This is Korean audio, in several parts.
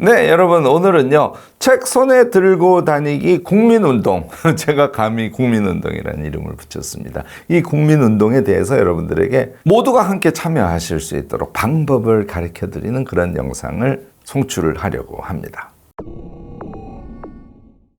네, 여러분 오늘은요 책 손에 들고 다니기 국민운동 제가 감히 국민운동이라는 이름을 붙였습니다. 이 국민운동에 대해서 여러분들에게 모두가 함께 참여하실 수 있도록 방법을 가르쳐 드리는 그런 영상을 송출을 하려고 합니다.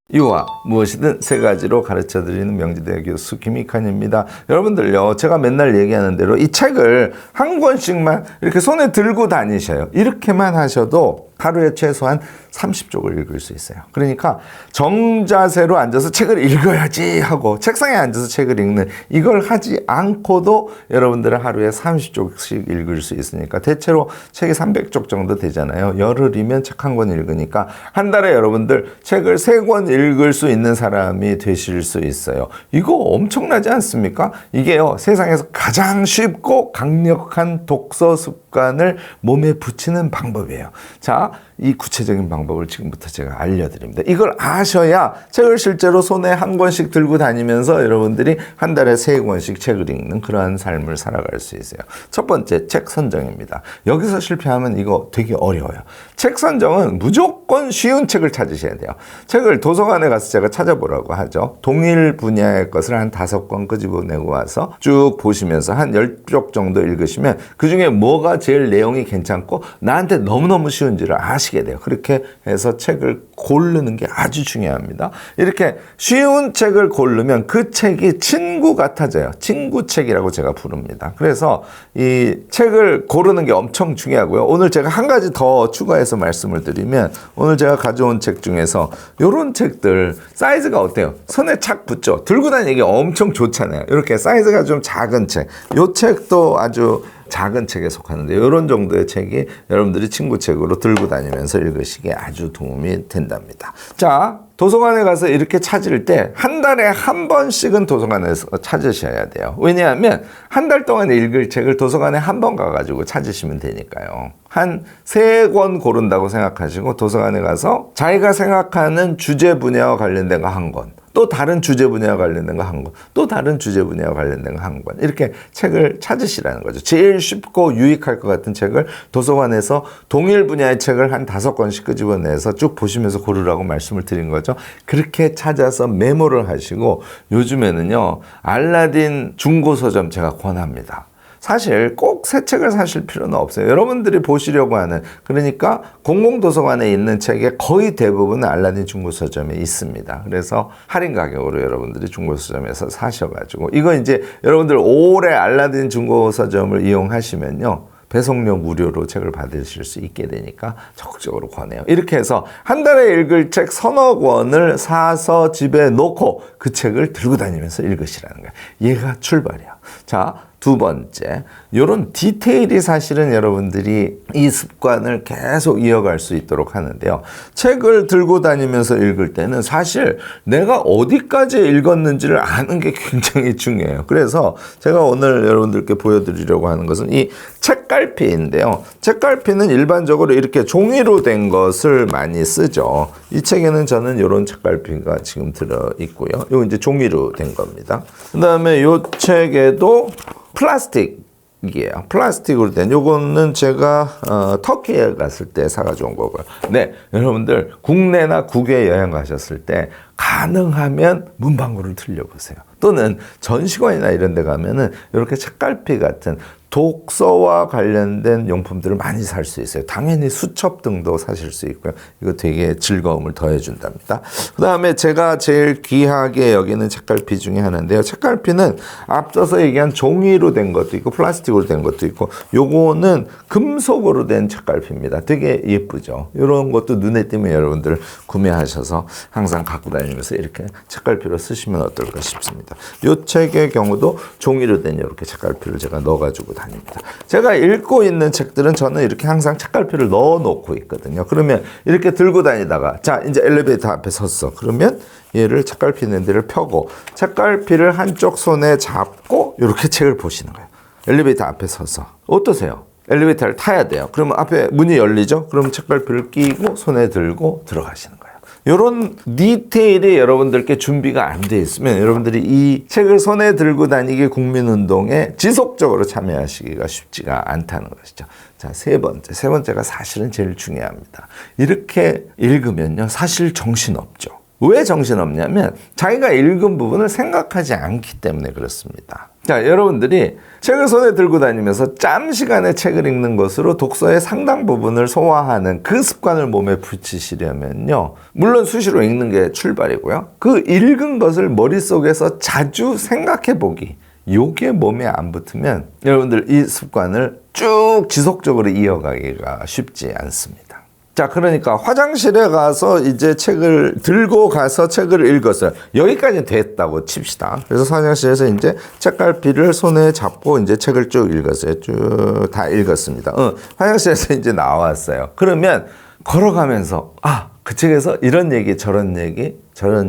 이와 무엇이든 세 가지로 가르쳐 드리는 명지대 교수 김익환입니다. 여러분들요, 제가 맨날 얘기하는 대로 이 책을 한 권씩만 이렇게 손에 들고 다니셔요. 이렇게만 하셔도 하루에 최소한 30쪽을 읽을 수 있어요. 그러니까 정자세로 앉아서 책을 읽어야지 하고 책상에 앉아서 책을 읽는 이걸 하지 않고도 여러분들은 하루에 30쪽씩 읽을 수 있으니까 대체로 책이 300쪽 정도 되잖아요. 열흘이면 책 한 권 읽으니까 한 달에 여러분들 책을 3권 읽을 수 있는 사람이 되실 수 있어요. 이거 엄청나지 않습니까? 이게요, 세상에서 가장 쉽고 강력한 독서 습관을 몸에 붙이는 방법이에요. 자, 이 구체적인 방법을 지금부터 제가 알려드립니다. 이걸 아셔야 책을 실제로 손에 한 권씩 들고 다니면서 여러분들이 한 달에 3권씩 책을 읽는 그러한 삶을 살아갈 수 있어요. 첫 번째, 책 선정입니다. 여기서 실패하면 이거 되게 어려워요. 책 선정은 무조건 쉬운 책을 찾으셔야 돼요. 책을 도서관에 가서 제가 찾아보라고 하죠. 동일 분야의 것을 한 5권 끄집어내고 와서 쭉 보시면서 한 10쪽 정도 읽으시면 그 중에 뭐가 제일 내용이 괜찮고 나한테 너무너무 쉬운지를 아시게 돼요. 그렇게 해서 책을 고르는 게 아주 중요합니다. 이렇게 쉬운 책을 고르면 그 책이 친구 같아져요. 친구책이라고 제가 부릅니다. 그래서 이 책을 고르는 게 엄청 중요하고요. 오늘 제가 한 가지 더 추가해서 말씀을 드리면, 오늘 제가 가져온 책 중에서 이런 책들 사이즈가 어때요? 손에 착 붙죠? 들고 다니기 엄청 좋잖아요. 이렇게 사이즈가 좀 작은 책, 이 책도 아주 작은 책에 속하는데 이런 정도의 책이 여러분들이 친구책으로 들고 다니면서 읽으시기에 아주 도움이 된답니다. 자, 도서관에 가서 이렇게 찾을 때 한 달에 한 번씩은 도서관에서 찾으셔야 돼요. 왜냐하면 한 달 동안 읽을 책을 도서관에 한 번 가가지고 찾으시면 되니까요. 한 3권 고른다고 생각하시고 도서관에 가서 자기가 생각하는 주제 분야와 관련된 거 한 권, 또 다른 주제 분야와 관련된 거 한 권, 또 다른 주제 분야와 관련된 거 한 권, 이렇게 책을 찾으시라는 거죠. 제일 쉽고 유익할 것 같은 책을 도서관에서 동일 분야의 책을 한 5권씩 끄집어내서 쭉 보시면서 고르라고 말씀을 드린 거죠. 그렇게 찾아서 메모를 하시고, 요즘에는요 알라딘 중고서점 제가 권합니다. 사실 꼭 새 책을 사실 필요는 없어요. 여러분들이 보시려고 하는, 그러니까 공공도서관에 있는 책의 거의 대부분은 알라딘 중고서점에 있습니다. 그래서 할인 가격으로 여러분들이 중고서점에서 사셔가지고, 이거 이제 여러분들 올해 알라딘 중고서점을 이용하시면요 배송료 무료로 책을 받으실 수 있게 되니까 적극적으로 권해요. 이렇게 해서 한 달에 읽을 책 3-4권을 사서 집에 놓고 그 책을 들고 다니면서 읽으시라는 거예요. 얘가 출발이야. 자, 두 번째, 이런 디테일이 사실은 여러분들이 이 습관을 계속 이어갈 수 있도록 하는데요. 책을 들고 다니면서 읽을 때는 사실 내가 어디까지 읽었는지를 아는 게 굉장히 중요해요. 그래서 제가 오늘 여러분들께 보여드리려고 하는 것은 이 책갈피인데요. 책갈피는 일반적으로 이렇게 종이로 된 것을 많이 쓰죠. 이 책에는 저는 이런 책갈피가 지금 들어있고요. 이거 이제 종이로 된 겁니다. 그 다음에 이 책에도 플라스틱이에요. 플라스틱으로 된, 요거는 제가 터키에 갔을 때 사가지고 온 거고요. 네, 여러분들 국내나 국외 여행 가셨을 때 가능하면 문방구를 들려보세요. 또는 전시관이나 이런 데 가면은 이렇게 책갈피 같은 독서와 관련된 용품들을 많이 살 수 있어요. 당연히 수첩 등도 사실 수 있고요. 이거 되게 즐거움을 더해준답니다. 그 다음에 제가 제일 귀하게 여기는 책갈피 중에 하나인데요. 책갈피는 앞서서 얘기한 종이로 된 것도 있고 플라스틱으로 된 것도 있고, 요거는 금속으로 된 책갈피입니다. 되게 예쁘죠. 이런 것도 눈에 띄면 여러분들 구매하셔서 항상 갖고 다니면서 이렇게 책갈피로 쓰시면 어떨까 싶습니다. 이 책의 경우도 종이로 된 이렇게 책갈피를 제가 넣어가지고 다닙니다. 제가 읽고 있는 책들은 저는 이렇게 항상 책갈피를 넣어 놓고 있거든요. 그러면 이렇게 들고 다니다가, 자, 이제 엘리베이터 앞에 섰어. 그러면 얘를 책갈피 있는 데를 펴고 책갈피를 한쪽 손에 잡고 이렇게 책을 보시는 거예요. 엘리베이터 앞에 서서. 어떠세요? 엘리베이터를 타야 돼요. 그러면 앞에 문이 열리죠? 그럼 책갈피를 끼고 손에 들고 들어가시는 거예요. 이런 디테일이 여러분들께 준비가 안 돼 있으면 여러분들이 이 책을 손에 들고 다니기 국민운동에 지속적으로 참여하시기가 쉽지가 않다는 것이죠. 자, 세 번째가 사실은 제일 중요합니다. 이렇게 읽으면요, 사실 정신없죠. 왜 정신없냐면 자기가 읽은 부분을 생각하지 않기 때문에 그렇습니다. 자, 여러분들이 책을 손에 들고 다니면서 짬 시간에 책을 읽는 것으로 독서의 상당 부분을 소화하는 그 습관을 몸에 붙이시려면요, 물론 수시로 읽는 게 출발이고요, 그 읽은 것을 머릿속에서 자주 생각해 보기, 요게 몸에 안 붙으면 여러분들 이 습관을 쭉 지속적으로 이어가기가 쉽지 않습니다. 자, 그러니까 화장실에 가서 이제 책을 들고 가서 책을 읽었어요. 여기까지 됐다고 칩시다. 그래서 화장실에서 이제 책갈피를 손에 잡고 이제 책을 쭉 읽었어요. 쭉 다 읽었습니다. 화장실에서 이제 나왔어요. 그러면 걸어가면서 그 책에서 이런 얘기 저런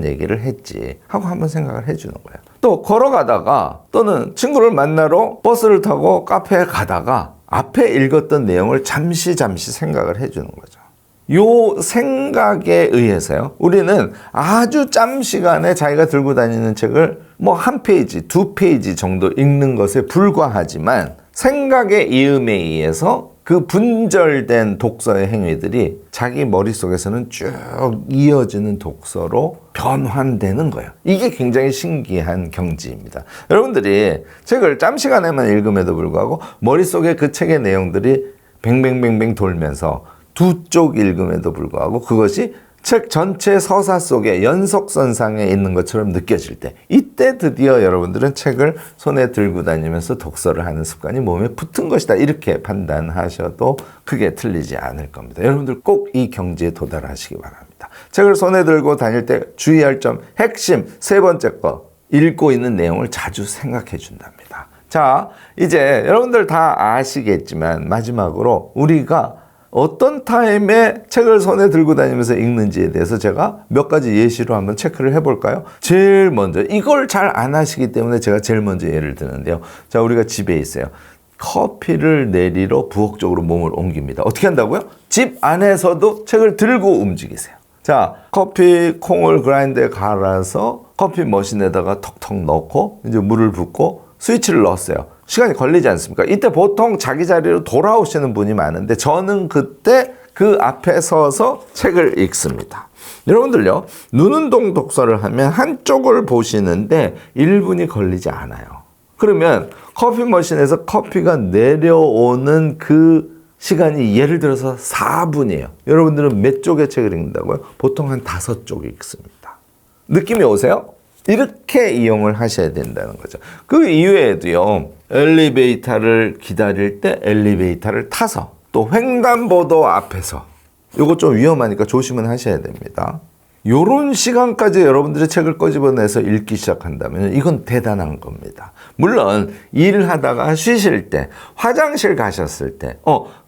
얘기를 했지 하고 한번 생각을 해주는 거예요. 또 걸어가다가 또는 친구를 만나러 버스를 타고 카페에 가다가 앞에 읽었던 내용을 잠시 생각을 해주는 거죠. 요 생각에 의해서요, 우리는 아주 짬 시간에 자기가 들고 다니는 책을 뭐 한 페이지, 두 페이지 정도 읽는 것에 불과하지만 생각의 이음에 의해서 그 분절된 독서의 행위들이 자기 머릿속에서는 쭉 이어지는 독서로 변환되는 거예요. 이게 굉장히 신기한 경지입니다. 여러분들이 책을 짬 시간에만 읽음에도 불구하고 머릿속에 그 책의 내용들이 뱅뱅뱅뱅 돌면서 두 쪽 읽음에도 불구하고 그것이 책 전체 서사 속에 연속선상에 있는 것처럼 느껴질 때, 이때 드디어 여러분들은 책을 손에 들고 다니면서 독서를 하는 습관이 몸에 붙은 것이다, 이렇게 판단하셔도 크게 틀리지 않을 겁니다. 여러분들 꼭 이 경지에 도달하시기 바랍니다. 책을 손에 들고 다닐 때 주의할 점, 핵심 세 번째 거, 읽고 있는 내용을 자주 생각해 준답니다. 자, 이제 여러분들 다 아시겠지만 마지막으로 우리가 어떤 타임에 책을 손에 들고 다니면서 읽는지에 대해서 제가 몇 가지 예시로 한번 체크를 해볼까요? 제일 먼저, 이걸 잘 안 하시기 때문에 제가 제일 먼저 예를 드는데요. 자, 우리가 집에 있어요. 커피를 내리러 부엌 쪽으로 몸을 옮깁니다. 어떻게 한다고요? 집 안에서도 책을 들고 움직이세요. 자, 커피 콩을 그라인더에 갈아서 커피 머신에다가 턱턱 넣고 이제 물을 붓고 스위치를 넣었어요. 시간이 걸리지 않습니까? 이때 보통 자기 자리로 돌아오시는 분이 많은데 저는 그때 그 앞에 서서 책을 읽습니다. 여러분들요, 눈운동 독서를 하면 한쪽을 보시는데 1분이 걸리지 않아요. 그러면 커피 머신에서 커피가 내려오는 그 시간이 예를 들어서 4분이에요. 여러분들은 몇 쪽의 책을 읽는다고요? 보통 한 5쪽 읽습니다. 느낌이 오세요? 이렇게 이용을 하셔야 된다는 거죠. 그 이외에도요, 엘리베이터를 기다릴 때 엘리베이터를 타서, 또 횡단보도 앞에서, 요거 좀 위험하니까 조심은 하셔야 됩니다. 요런 시간까지 여러분들의 책을 꺼집어내서 읽기 시작한다면 이건 대단한 겁니다. 물론 일하다가 쉬실 때, 화장실 가셨을 때,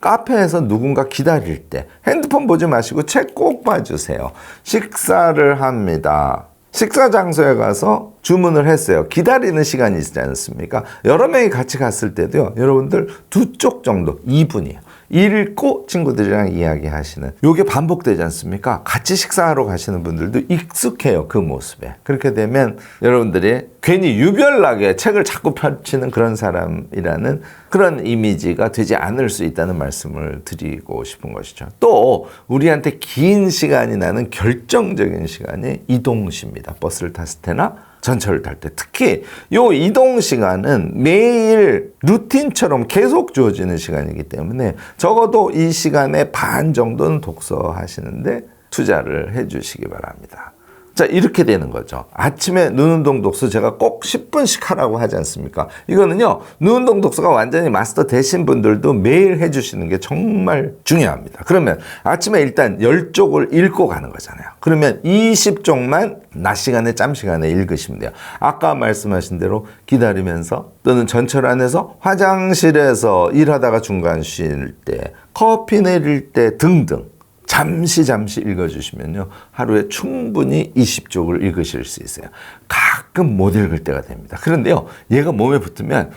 카페에서 누군가 기다릴 때 핸드폰 보지 마시고 책 꼭 봐주세요. 식사를 합니다. 식사 장소에 가서 주문을 했어요. 기다리는 시간이 있지 않습니까? 여러 명이 같이 갔을 때도요, 여러분들 2쪽 정도, 2분이에요. 읽고 친구들이랑 이야기하시는, 요게 반복되지 않습니까? 같이 식사하러 가시는 분들도 익숙해요, 그 모습에. 그렇게 되면 여러분들이 괜히 유별나게 책을 자꾸 펼치는 그런 사람이라는 그런 이미지가 되지 않을 수 있다는 말씀을 드리고 싶은 것이죠. 또 우리한테 긴 시간이 나는 결정적인 시간이 이동시입니다. 버스를 탔을 때나 전철을 탈 때, 특히 요 이동 시간은 매일 루틴처럼 계속 주어지는 시간이기 때문에 적어도 이 시간의 반 정도는 독서하시는데 투자를 해주시기 바랍니다. 자, 이렇게 되는 거죠. 아침에 눈운동 독서 제가 꼭 10분씩 하라고 하지 않습니까? 이거는요, 눈운동 독서가 완전히 마스터 되신 분들도 매일 해주시는 게 정말 중요합니다. 그러면 아침에 일단 10쪽을 읽고 가는 거잖아요. 그러면 20쪽만 낮 시간에 짬 시간에 읽으시면 돼요. 아까 말씀하신 대로 기다리면서 또는 전철 안에서, 화장실에서 일하다가 중간 쉴 때, 커피 내릴 때 등등 잠시 읽어주시면요, 하루에 충분히 20쪽을 읽으실 수 있어요. 가끔 못 읽을 때가 됩니다. 그런데요, 얘가 몸에 붙으면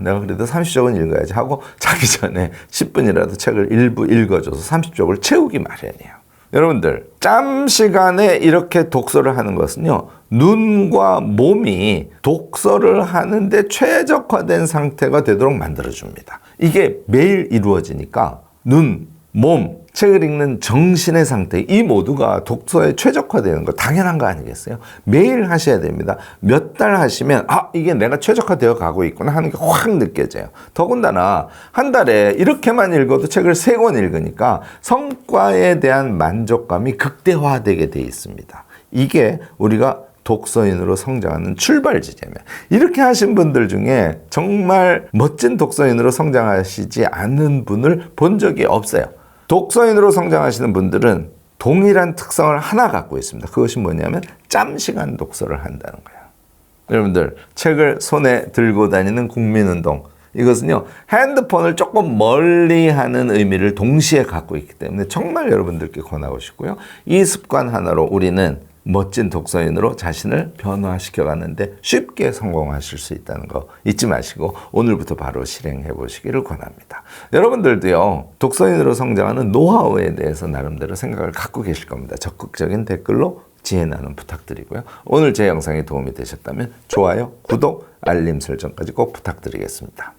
내가 그래도 30쪽은 읽어야지 하고 자기 전에 10분이라도 책을 일부 읽어줘서 30쪽을 채우기 마련이에요. 여러분들 짬 시간에 이렇게 독서를 하는 것은요, 눈과 몸이 독서를 하는데 최적화된 상태가 되도록 만들어줍니다. 이게 매일 이루어지니까 눈, 몸, 책을 읽는 정신의 상태, 이 모두가 독서에 최적화되는 거 당연한 거 아니겠어요? 매일 하셔야 됩니다. 몇 달 하시면 이게 내가 최적화되어 가고 있구나 하는 게 확 느껴져요. 더군다나 한 달에 이렇게만 읽어도 책을 3권 읽으니까 성과에 대한 만족감이 극대화되게 돼 있습니다. 이게 우리가 독서인으로 성장하는 출발 지점이에요. 이렇게 하신 분들 중에 정말 멋진 독서인으로 성장하시지 않는 분을 본 적이 없어요. 독서인으로 성장하시는 분들은 동일한 특성을 하나 갖고 있습니다. 그것이 뭐냐면 짬시간 독서를 한다는 거예요. 여러분들, 책을 손에 들고 다니는 국민운동, 이것은요, 핸드폰을 조금 멀리 하는 의미를 동시에 갖고 있기 때문에 정말 여러분들께 권하고 싶고요. 이 습관 하나로 우리는 멋진 독서인으로 자신을 변화시켜 가는데 쉽게 성공하실 수 있다는 거 잊지 마시고 오늘부터 바로 실행해 보시기를 권합니다. 여러분들도요, 독서인으로 성장하는 노하우에 대해서 나름대로 생각을 갖고 계실 겁니다. 적극적인 댓글로 지혜 나눔 부탁드리고요. 오늘 제 영상이 도움이 되셨다면 좋아요, 구독, 알림 설정까지 꼭 부탁드리겠습니다.